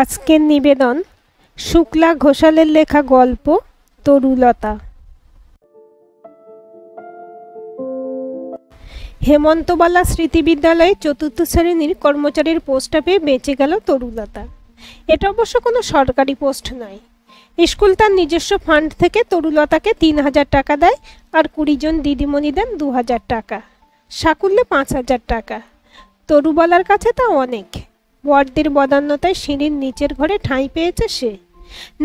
আজকের নিবেদন শুক্লা ঘোষালের লেখা গল্প তরুলতা। হেমন্তবালা স্মৃতি বিদ্যালয়ে চতুর্থ শ্রেণীর কর্মচারীর পোস্টটা পেয়ে বেঁচে গেল তরুলতা। এটা অবশ্য কোনো সরকারি পোস্ট নয়। স্কুল তার নিজস্ব ফান্ড থেকে তরুলতাকে ৩,০০০ টাকা দেয়, আর ২০ জন দিদিমণি দেন ২,০০০ টাকা, সাকুল্যে ৫,০০০ টাকা। তরুবালার কাছে তা অনেক। ওয়ার্ডদের বদান্যতায় সিঁড়ির নিচের ঘরে ঠাঁই পেয়েছে সে,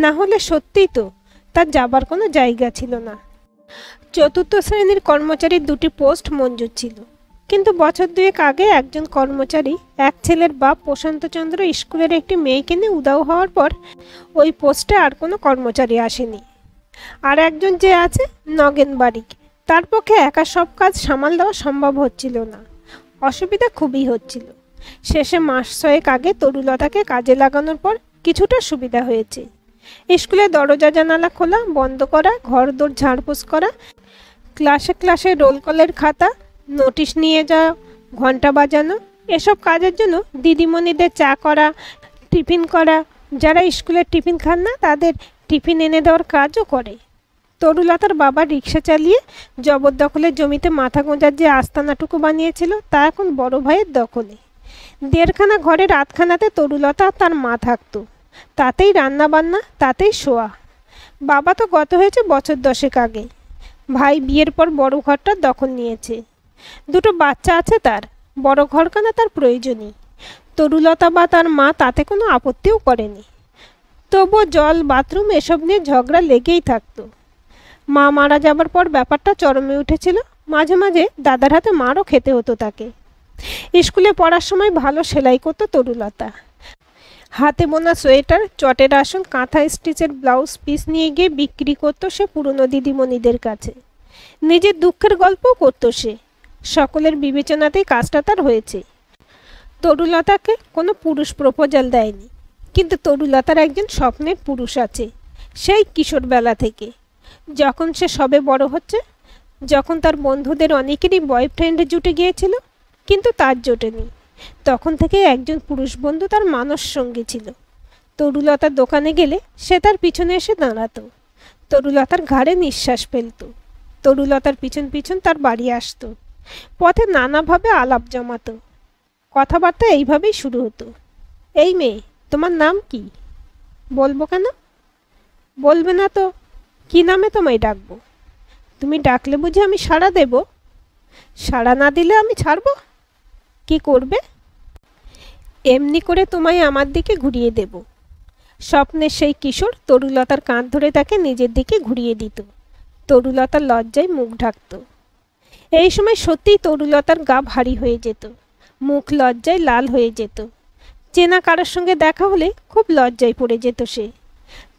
না হলে সত্যিই তো তার যাবার কোনো জায়গা ছিল না। চতুর্থ শ্রেণীর কর্মচারীর ২টি পোস্ট মঞ্জুর ছিল, কিন্তু বছর দুয়েক আগে একজন কর্মচারী এক ছেলের বাপ প্রশান্তচন্দ্র স্কুলের একটি মেয়েকে নিয়ে উধাও হওয়ার পর ওই পোস্টে আর কোনো কর্মচারী আসেনি। আর একজন যে আছে নগেন বারিক, তার পক্ষে একা সব কাজ সামাল দেওয়া সম্ভব হচ্ছিল না। অসুবিধা খুবই হচ্ছিল। শেষে মাস ৬ আগে তরুলতাকে কাজে লাগানোর পর কিছুটা সুবিধা হয়েছে। স্কুলে দরজা জানালা খোলা বন্ধ করা, ঘর দোর ঝাড়পোছ করা, ক্লাসে ক্লাসে রোল কলের খাতা, নোটিশ নিয়ে যাওয়া, ঘন্টা বাজানো, এসব কাজের জন্য দিদিমণিদের চা করা, টিফিন করা, যারা স্কুলের টিফিন খান না তাদের টিফিন এনে দেওয়ার কাজও করে। তরুলতার বাবা রিক্সা চালিয়ে জবরদখলের জমিতে মাথা গোঁজার যে আস্তানাটুকু বানিয়েছিল তা এখন বড় ভাইয়ের দখলে। ১.৫খানা ঘরের আধখানাতে তরুলতা আর তার মা থাকত, তাতেই রান্না বান্না, তাতেই শোয়া। বাবা তো গত হয়েছে বছর ১০ আগে। ভাই বিয়ের পর বড় ঘরটার দখল নিয়েছে। ২টো বাচ্চা আছে তার, বড় ঘরখানা তার প্রয়োজনই। তরুলতা বা তার মা তাতে কোনো আপত্তিও করেনি। তবুও জল, বাথরুম এসব নিয়ে ঝগড়া লেগেই থাকতো। মা মারা যাবার পর ব্যাপারটা চরমে উঠেছিল। মাঝে মাঝে দাদার হাতে মারও খেতে হতো তাকে। স্কুলে পড়ার সময় ভালো সেলাই করতো তরুলতা। হাতে বোনা সোয়েটার, চটের আসন, কাঁথা স্টিচের ব্লাউজ পিস নিয়ে গিয়ে বিক্রি করতো সে পুরনো দিদিমণিদের কাছে। নিজের দুঃখের গল্পও করতো সে। সকলের বিবেচনাতেই কাজটা তার হয়েছে। তরুলতাকে কোনো পুরুষ প্রপোজাল দেয়নি, কিন্তু তরুলতার একজন স্বপ্নের পুরুষ আছে, সেই কিশোরবেলা থেকে। যখন সে সবে বড় হচ্ছে, যখন তার বন্ধুদের অনেকেরই বয়ফ্রেন্ড জুটে গিয়েছিল কিন্তু তার জোটেনি, তখন থেকে একজন পুরুষ বন্ধু তার মানস সঙ্গী ছিল। তরুলতার দোকানে গেলে সে তার পিছনে এসে দাঁড়াতো, তরুলতার ঘাড়ে নিঃশ্বাস ফেলত, তরুলতার পিছন পিছন তার বাড়ি আসতো। পথে নানাভাবে আলাপ জমাতো। কথাবার্তা এইভাবেই শুরু হতো। এই মেয়ে, তোমার নাম কি? বলবো কেন? বলবে না তো কি নামে তোমায় ডাকবো? তুমি ডাকলে বুঝি আমি সাড়া দেব? সাড়া না দিলে আমি ছাড়বো? কি করবে? এমনি করে তোমায় আমার দিকে ঘুরিয়ে দেব। স্বপ্নের সেই কিশোর তরুলতার কাঁধ ধরে তাকে নিজের দিকে ঘুরিয়ে দিত। তরুলতার লজ্জায় মুখ ঢাকত। এই সময় সত্যিই তরুলতার গা ভারী হয়ে যেত, মুখ লজ্জায় লাল হয়ে যেত। চেনা কারোর সঙ্গে দেখা হলে খুব লজ্জায় পড়ে যেত সে।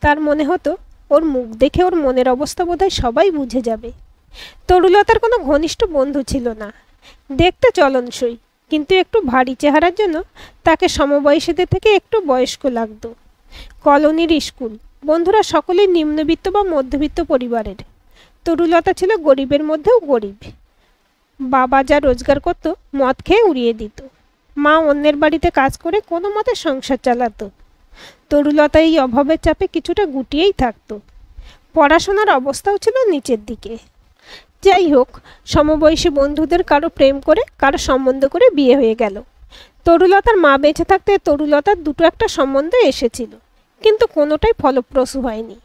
তার মনে হতো ওর মুখ দেখে ওর মনের অবস্থা বোধহয় সবাই বুঝে যাবে। তরুলতার কোনো ঘনিষ্ঠ বন্ধু ছিল না। দেখতে চলনসই, কিন্তু একটু ভারী চেহারার জন্য তাকে সমবয়সীদের থেকে একটু বয়স্ক লাগতো। কলোনির স্কুল, বন্ধুরা সকলেই নিম্নবিত্ত বা মধ্যবিত্ত পরিবারের। তরুলতা ছিল গরিবের মধ্যেও গরিব। বাবা যা রোজগার করত মদ খেয়ে উড়িয়ে দিত। মা অন্যের বাড়িতে কাজ করে কোনো মতে সংসার চালাতো। তরুলতা এই অভাবের চাপে কিছুটা গুটিয়েই থাকতো। পড়াশোনার অবস্থাও ছিল নিচের দিকে। যাই হোক, সমবয়সী বন্ধুদের কারো প্রেম করে, কারো সম্বন্ধ করে বিয়ে হয়ে গেল। তরুলতার মা বেঁচে থাকতে তরুলতার ২টো একটা সম্বন্ধ এসেছিল, কিন্তু কোনোটাই ফলপ্রসূ হয়নি।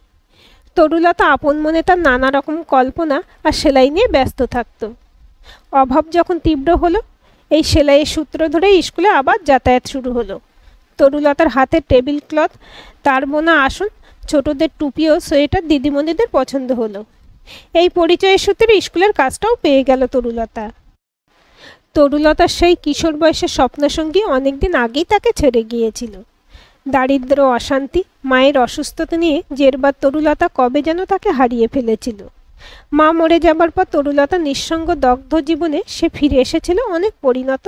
তরুলতা আপন মনে তার নানা রকম কল্পনা আর সেলাই নিয়ে ব্যস্ত থাকত। অভাব যখন তীব্র হলো, এই সেলাইয়ের সূত্র ধরেই স্কুলে আবার যাতায়াত শুরু হলো। তরুলতার হাতের টেবিল ক্লথ, তার বোনা আসন, ছোটদের টুপি ও সোয়েটার দিদিমণিদের পছন্দ হলো। এই পরিচয়ের সূত্রে স্কুলের কাজটাও পেয়ে গেল তরুলতা। তরুলতার সেই কিশোর বয়সের স্বপ্নসঙ্গী অনেকদিন আগেই তাকে ছেড়ে গিয়েছিল। দারিদ্র, অশান্তি, মায়ের অসুস্থতা নিয়ে জেরবার তরুলতা কবে যেন তাকে হারিয়ে ফেলেছিল। মা মরে যাবার পর তরুলতা নিঃসঙ্গ দগ্ধ জীবনে সে ফিরে এসেছিল অনেক পরিণত,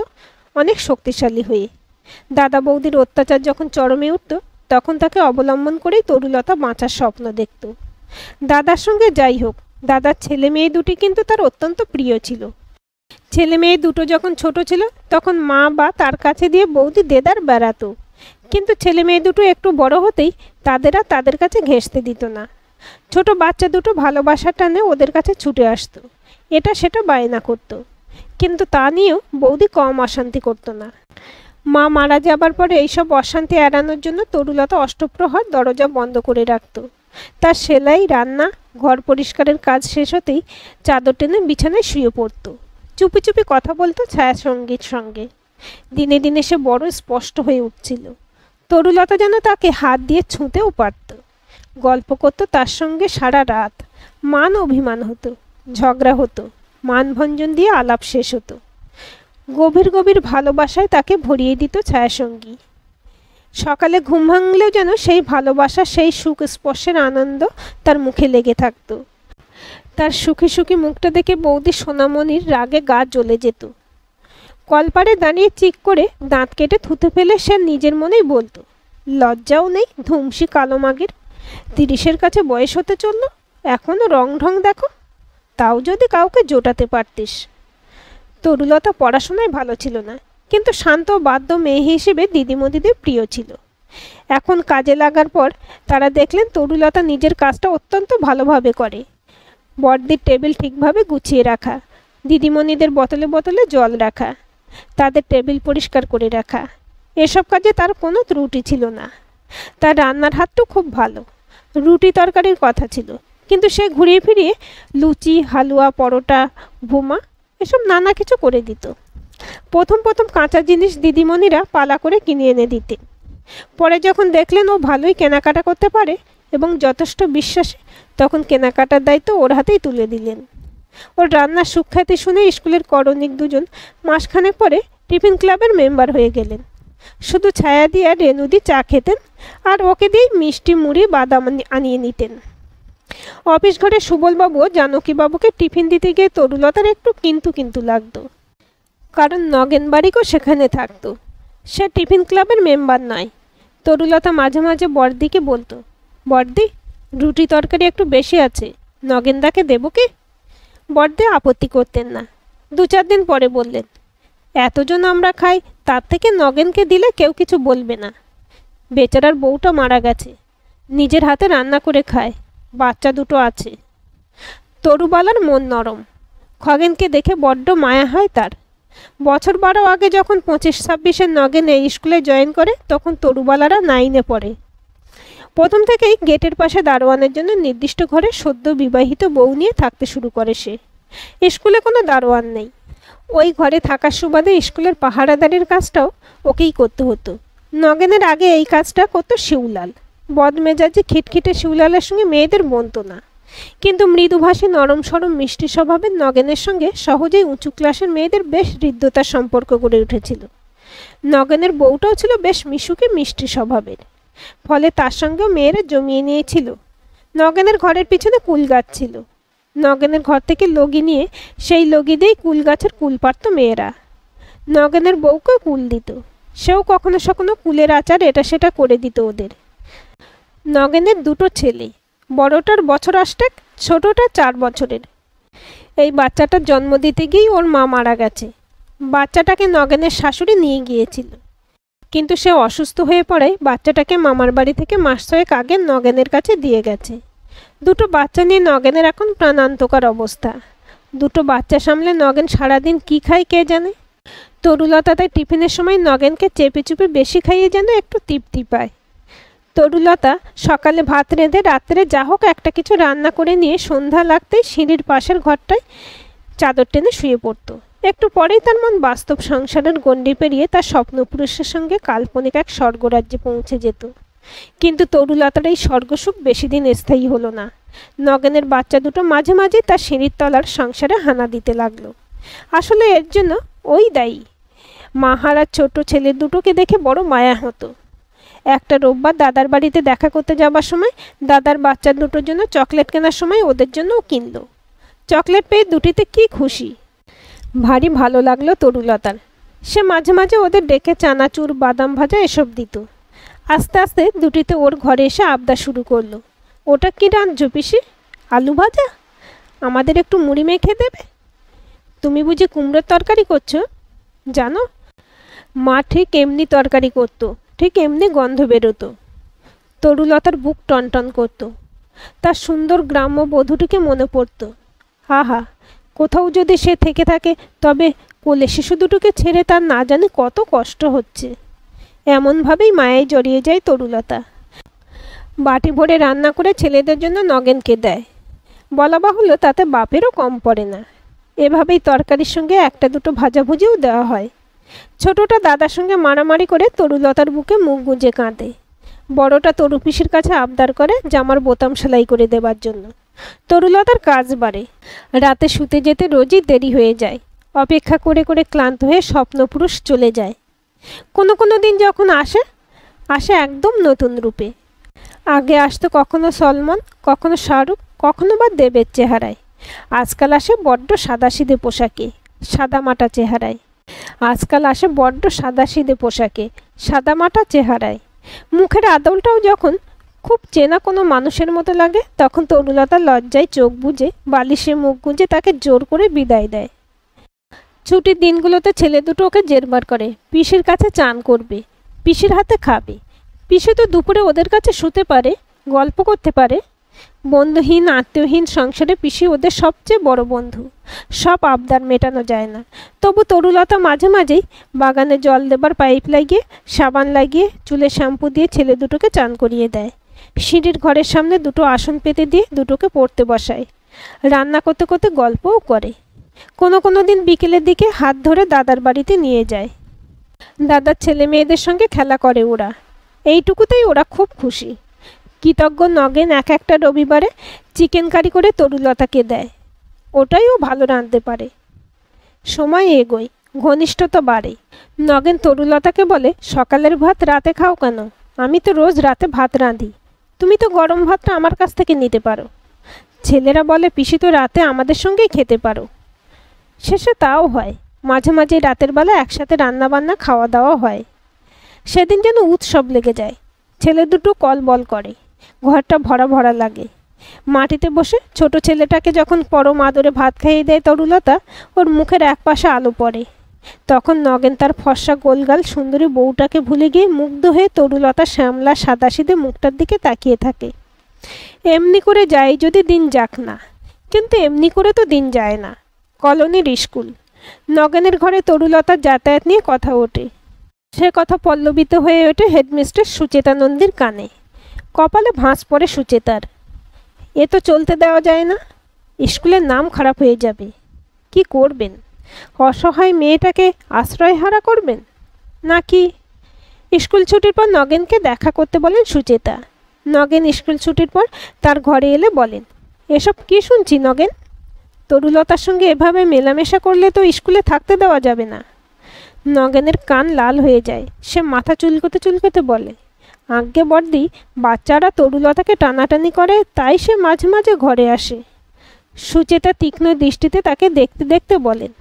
অনেক শক্তিশালী হয়ে। দাদা বৌদির অত্যাচার যখন চরমে উঠত, তখন তাকে অবলম্বন করেই তরুলতা বাঁচার স্বপ্ন দেখত। দাদার সঙ্গে যাই হোক, দাদার ছেলে মেয়ে দুটি কিন্তু তার অত্যন্ত প্রিয় ছিল। ছেলে মেয়ে দুটো যখন ছোট ছিল তখন মা বা তার কাছে দিয়ে বৌদি দেদার বেড়াতো। কিন্তু ছেলে মেয়ে দুটো একটু বড় হতেই তাদের আর তাদের কাছে ঘেঁষতে দিত না। ছোট বাচ্চা দুটো ভালোবাসার টানে ওদের কাছে ছুটে আসতো, এটা সেটা বায়না করত। কিন্তু তা নিয়েও বৌদি কম অশান্তি করতো না। মা মারা যাবার পরে এইসব অশান্তি এড়ানোর জন্য তরুলতা অষ্টপ্রহর দরজা বন্ধ করে রাখত। তার সেলাই, রান্না, ঘর পরিষ্কারের কাজ শেষ হতেই চাদর টেনে বিছানায় শুয়ে পড়ত। চুপি চুপি কথা বলতো ছায়াসঙ্গীর সঙ্গে। দিনে দিনে সে বড় স্পষ্ট হয়ে উঠছিল। তরুলতা যেন তাকে হাত দিয়ে ছুঁতেও পারত। গল্প করতো তার সঙ্গে সারা রাত। মান অভিমান হতো, ঝগড়া হতো, মানভঞ্জন দিয়ে আলাপ শেষ হতো। গভীর গভীর ভালোবাসায় তাকে ভরিয়ে দিত ছায়াসঙ্গী। সকালে ঘুম ভাঙলেও যেন সেই ভালোবাসা, সেই সুখ স্পর্শের আনন্দ তার মুখে লেগে থাকত। তার সুখী সুখী মুখটা দেখে বৌদি সোনামণির রাগে গা জ্বলে যেত। কলপারে দাঁড়িয়ে চিক করে দাঁত কেটে থুতে ফেলে সে নিজের মনেই বলতো, লজ্জাও নেই ধুমসি কালো মাগের, 30-এর কাছে বয়স হতে চলল, এখনও রং ঢং দেখো, তাও যদি কাউকে জোটাতে পারতিস। তরুলতা পড়াশোনায় ভালো ছিল না, কিন্তু শান্ত বাধ্য মেয়ে হিসেবে দিদিমণিদের প্রিয় ছিল। এখন কাজে লাগার পর তারা দেখলেন তরুলতা নিজের কাজটা অত্যন্ত ভালোভাবে করে। বড়দির টেবিল ঠিকভাবে গুছিয়ে রাখা, দিদিমণিদের বোতলে বোতলে জল রাখা, তাদের টেবিল পরিষ্কার করে রাখা, এসব কাজে তার কোনো ত্রুটি ছিল না। তার রান্নার হাতটাও খুব ভালো। রুটি তরকারির কথা ছিল, কিন্তু সে ঘুরিয়ে ফিরিয়ে লুচি, হালুয়া, পরোটা, ভুমা এসব নানা কিছু করে দিত। প্রথম প্রথম কাঁচা জিনিস দিদিমণিরা পালা করে কিনে এনে দিতেন। পরে যখন দেখলেন ও ভালোই কেনাকাটা করতে পারে এবং যথেষ্ট বিশ্বাসী, তখন কেনাকাটার দায়িত্ব ওর হাতেই তুলে দিলেন। ওর রান্নার সুখ্যাতি শুনে স্কুলের করণিক দুজন মাসখানেক পরে টিফিন ক্লাবের মেম্বার হয়ে গেলেন। শুধু ছায়াদি আর রেনুদি চা খেতেন, আর ওকে দিয়েই মিষ্টি, মুড়ি, বাদাম আনিয়ে নিতেন। অফিস ঘরে সুবলবাবু ও জানকীবাবুকে টিফিন দিতে গিয়ে তরুলতার একটু কিন্তু কিন্তু লাগতো, কারণ নগেন বাড়িকেও সেখানে থাকতো। সে টিফিন ক্লাবের মেম্বার নয়। তরুলতা মাঝে মাঝে বড়দিকে বলতো, বড়দি, রুটি তরকারি একটু বেশি আছে, নগেনদাকে দেবো কি? বড়দি আপত্তি করতেন না। 2-4 দিন পরে বললেন, এতজন আমরা খাই, তার থেকে নগেনকে দিলে কেউ কিছু বলবে না। বেচারার বউটা মারা গেছে, নিজের হাতে রান্না করে খায়, বাচ্চা দুটো আছে। তরুবালার মন নরম। খগেনকে দেখে বড্ড মায়া হয় তার। বছর 12 আগে যখন 25-26-এর নগেন এই স্কুলে জয়েন করে, তখন তরুবালারা 9-এ পড়ে। প্রথম থেকেই গেটের পাশে দারোয়ানের জন্য নির্দিষ্ট ঘরে সদ্য বিবাহিত বউ নিয়ে থাকতে শুরু করে সে। স্কুলে কোনো দারোয়ান নেই। ওই ঘরে থাকার সুবাদে স্কুলের পাহারাদারির কাজটাও ওকেই করতে হতো। নগেনের আগে এই কাজটা করতো শিউলাল। বদমেজাজি খিটখিটে শিউলালের সঙ্গে মেয়েদের বনতো না, কিন্তু মৃদুভাষী, নরম সরম, মিষ্টি স্বভাবের নগেনের সঙ্গে সহজেই উঁচু ক্লাসের মেয়েদের বেশ হৃদ্যতার সম্পর্ক গড়ে উঠেছিল। নগেনের বউটাও ছিল বেশ মিশুকে, মিষ্টি স্বভাবের, ফলে তার সঙ্গেও মেয়েরা জমিয়ে নিয়েছিল। নগেনের ঘরের পিছনে কুল গাছ ছিল। নগেনের ঘর থেকে লগি নিয়ে সেই লগি দিয়েই কুল গাছের কুল পাড়ত মেয়েরা। নগেনের বউকেও কুল দিত, সেও কখনো কখনো কুলের আচার এটা সেটা করে দিত ওদের। নগেনের 2টো ছেলে, বড়টার বছর 8, ছোটটা 4 বছরের। এই বাচ্চাটার জন্ম দিতে গিয়েই ওর মা মারা গেছে। বাচ্চাটাকে নগেনের শাশুড়ি নিয়ে গিয়েছিল, কিন্তু সে অসুস্থ হয়ে পড়ায় বাচ্চাটাকে মামার বাড়ি থেকে মাস 6 আগে নগেনের কাছে দিয়ে গেছে। 2টো বাচ্চা নিয়ে নগেনের এখন প্রাণান্তকর অবস্থা। 2টো বাচ্চা সামলে নগেন সারাদিন কি খায় কে জানে। তরুলতা তাই টিফিনের সময় নগেনকে চেপে চুপে বেশি খাইয়ে যেন একটু তৃপ্তি পায়। তরুলতা সকালে ভাত রেঁধে রাত্রে যা হোক একটা কিছু রান্না করে নিয়ে সন্ধ্যা লাগতেই সিঁড়ির পাশের ঘরটায় চাদর টেনে শুয়ে পড়তো। একটু পরেই তার মন বাস্তব সংসারের গণ্ডি পেরিয়ে তার স্বপ্নপুরুষের সঙ্গে কাল্পনিক এক স্বর্গরাজ্যে পৌঁছে যেত। কিন্তু তরুলতার এই স্বর্গসুখ বেশি দিন স্থায়ী হলো না। নগেনের বাচ্চা দুটো মাঝে মাঝে তার সিঁড়ির তলার সংসারে হানা দিতে লাগলো। আসলে এর জন্য ওই দায়ী। মাহারার ছোট ছেলে দুটোকে দেখে বড় মায়া হতো। একটা রোববার দাদার বাড়িতে দেখা করতে যাবার সময় দাদার বাচ্চা দুটোর জন্য চকলেট কেনার সময় ওদের জন্যও কিনলো। চকলেট পেয়ে দুটিতে কি খুশি! ভারী ভালো লাগলো তরুলতার। সে মাঝে মাঝে ওদের ডেকে চানাচুর, বাদাম ভাজা এসব দিত। আস্তে আস্তে দুটিতে ওর ঘরে এসে আবদার শুরু করলো, ওটা কি রাঁধছো পিসি? আলু ভাজা? আমাদের একটু মুড়ি মেখে দেবে? তুমি বুঝি কুমড়োর তরকারি করছো? জানো, মা ঠিক এমনি তরকারি করতো, ঠিক এমনি গন্ধ বেরোতো। তরুলতার বুক টনটন করত। তার সুন্দর গ্রাম্য বধূটিকে মনে পড়ত। হা হা, কোথাও যদি সে থেকে থাকে, তবে কোলে শিশু দুটোকে ছেড়ে তার না জানি কত কষ্ট হচ্ছে। এমনভাবেই মায়ায় জড়িয়ে যায় তরুলতা। বাটি ভরে রান্না করে ছেলেদের জন্য নগেনকে দেয়। বলা বাহুল্য, তাতে বাপেরও কম পড়ে না। এভাবেই তরকারির সঙ্গে একটা দুটো ভাজাভুজিও দেওয়া হয়। ছোটটা দাদার সঙ্গে মারামারি করে তরুলতার বুকে মুখ গুঁজে কাঁদে। বড়টা তরু পিসির কাছে আবদার করে জামার বোতাম সেলাই করে দেবার জন্য। তরুলতার কাজ বাড়ে। রাতে শুতে যেতে রোজই দেরি হয়ে যায়। অপেক্ষা করে করে ক্লান্ত হয়ে স্বপ্নপুরুষ চলে যায়। কোনো কোনো দিন যখন আসে, আসে একদম নতুন রূপে। আগে আসতো কখনো সলমন, কখনো শাহরুখ, কখনো বা দেবের চেহারায়। আজকাল আসে বড্ড সাদাসিধে পোশাকে, সাদামাটা চেহারায়। আজকাল আসে বড্ড সাদাসিধে পোশাকে, সাদামাটা চেহারায়। মুখের আদলটাও যখন খুব চেনা কোনো মানুষের মতো লাগে, তখন তরুলতা লজ্জায় চোখ বুজে বালিশে মুখ গুঁজে তাকে জোর করে বিদায় দেয়। ছুটির দিনগুলোতে ছেলে দুটো ওকে জেরবার করে পিসির কাছে চান করবে, পিসির হাতে খাবে। পিসি তো দুপুরে ওদের কাছে শুতে পারে, গল্প করতে পারে। বন্ধুহীন আত্মীয়হীন সংসারে পিসি ওদের সবচেয়ে বড় বন্ধু। সব আবদার মেটানো যায় না। তবু তরুলতা মাঝে মাঝেই বাগানে জল দেবার পাইপ লাগিয়ে, সাবান লাগিয়ে, চুলে শ্যাম্পু দিয়ে ছেলে দুটোকে চান করিয়ে দেয়। সিঁড়ির ঘরের সামনে দুটো আসন পেতে দিয়ে দুটোকে পড়তে বসায়। রান্না করতে করতে গল্পও করে। কোনো কোনো দিন বিকেলের দিকে হাত ধরে দাদার বাড়িতে নিয়ে যায়। দাদার ছেলে মেয়েদের সঙ্গে খেলা করে ওরা। এইটুকুতেই ওরা খুব খুশি। কৃতজ্ঞ নগেন এক একটা রবিবারে চিকেন কারি করে তরুলতাকে দেয়। ওটাই ও ভালো রাঁধতে পারে। সময় এগোয়, ঘনিষ্ঠতা বাড়ে। নগেন তরুলতাকে বলে, সকালের ভাত রাতে খাও কেন? আমি তো রোজ রাতে ভাত রাঁধি, তুমি তো গরম ভাতটা আমার কাছ থেকে নিতে পারো। ছেলেরা বলে, পিসি তো রাতে আমাদের সঙ্গেই খেতে পারো। শেষে তাও হয়। মাঝে মাঝে রাতের বেলা একসাথে রান্না বান্না খাওয়া দাওয়া হয়। সেদিন যেন উৎসব লেগে যায়। ছেলে দুটো কল বল করে, ঘরটা ভরা ভরা লাগে। মাটিতে বসে ছোট ছেলেটাকে যখন পরম আদরে ভাত খাইয়ে দেয় তরুলতা, ওর মুখের এক পাশে আলো পড়ে। তখন নগেন তার ফর্সা গোলগাল সুন্দরী বউটাকে ভুলে গিয়ে মুগ্ধ হয়ে তরুলতা শ্যামলা সাদাসিধে মুখটার দিকে তাকিয়ে থাকে। এমনি করে যায় যদি দিন যাক না, কিন্তু এমনি করে তো দিন যায় না। কলোনির স্কুল। নগেনের ঘরে তরুলতার যাতায়াত নিয়ে কথা ওঠে। সে কথা পল্লবিত হয়ে ওঠে হেডমিস্টার সুচেতা নন্দীর কানে। কপালে ভাঁজ পড়ে সুচেতার। এ তো চলতে দেওয়া যায় না। স্কুলের নাম খারাপ হয়ে যাবে। কি করবেন? অসহায় মেয়েটাকে আশ্রয়হারা করবেন নাকি? স্কুল ছুটির পর নগেনকে দেখা করতে বলেন সুচেতা। নগেন স্কুল ছুটির পর তার ঘরে এলে বলেন, এসব কি শুনছি নগেন? তরুলতার সঙ্গে এভাবে মেলামেশা করলে তো স্কুলে থাকতে দেওয়া যাবে না। নগেনের কান লাল হয়ে যায়। সে মাথা চুলকোতে চুলকোতে বলে, আজ্ঞে বড়দি, বাচ্চারা তরুলতাকে টানাটানি করে, তাই সে মাঝে মাঝে ঘরে আসে। সুচেতা তীক্ষ্ণ দৃষ্টিতে তাকে দেখতে দেখতে বলেন,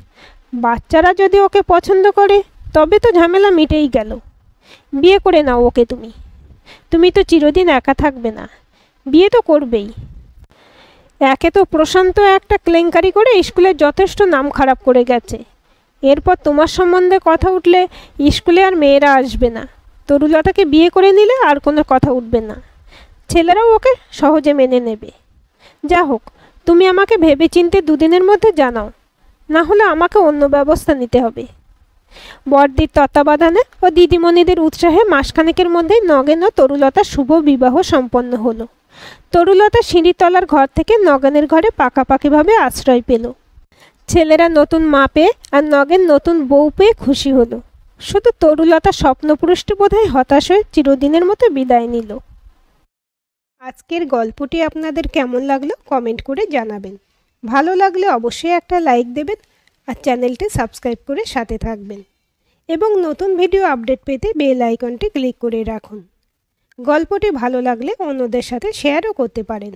বাচ্চারা যদি ওকে পছন্দ করে তবে তো ঝামেলা মিটেই গেল। বিয়ে করে নাও ওকে তুমি। তুমি তো চিরদিন একা থাকবে না, বিয়ে তো করবেই। একে তো প্রশান্ত একটা কেলেঙ্কারি করে স্কুলের যথেষ্ট নাম খারাপ করে গেছে। এরপর তোমার সম্বন্ধে কথা উঠলে স্কুলে আর মেয়েরা আসবে না। তরুলতাকে বিয়ে করে নিলে আর কোনো কথা উঠবে না। ছেলেরাও ওকে সহজে মেনে নেবে। যা হোক, তুমি আমাকে ভেবেচিন্তে দুদিনের মধ্যে জানাও, না হলে আমাকে অন্য ব্যবস্থা নিতে হবে। বড়দির তত্ত্বাবধানে ও দিদিমণিদের উৎসাহে মাসখানেকের মধ্যেই নগেন ও তরুলতার শুভ বিবাহ সম্পন্ন হলো। তরুলতা সিঁড়িতলার ঘর থেকে নগেনের ঘরে পাকাপাকিভাবে আশ্রয় পেল। ছেলেরা নতুন মা পেয়ে আর নগেন নতুন বউ পেয়ে খুশি হলো। শুধু তরুলতা স্বপ্নপুরুষটি বোধহয় হতাশ হয়ে চিরদিনের মতো বিদায় নিল। আজকের গল্পটি আপনাদের কেমন লাগলো কমেন্ট করে জানাবেন। ভালো লাগলে অবশ্যই একটা লাইক দেবেন আর চ্যানেলটি সাবস্ক্রাইব করে সাথে থাকবেন এবং নতুন ভিডিও আপডেট পেতে বেল আইকনটি ক্লিক করে রাখুন। গল্পটি ভালো লাগলে অন্যদের সাথে শেয়ারও করতে পারেন।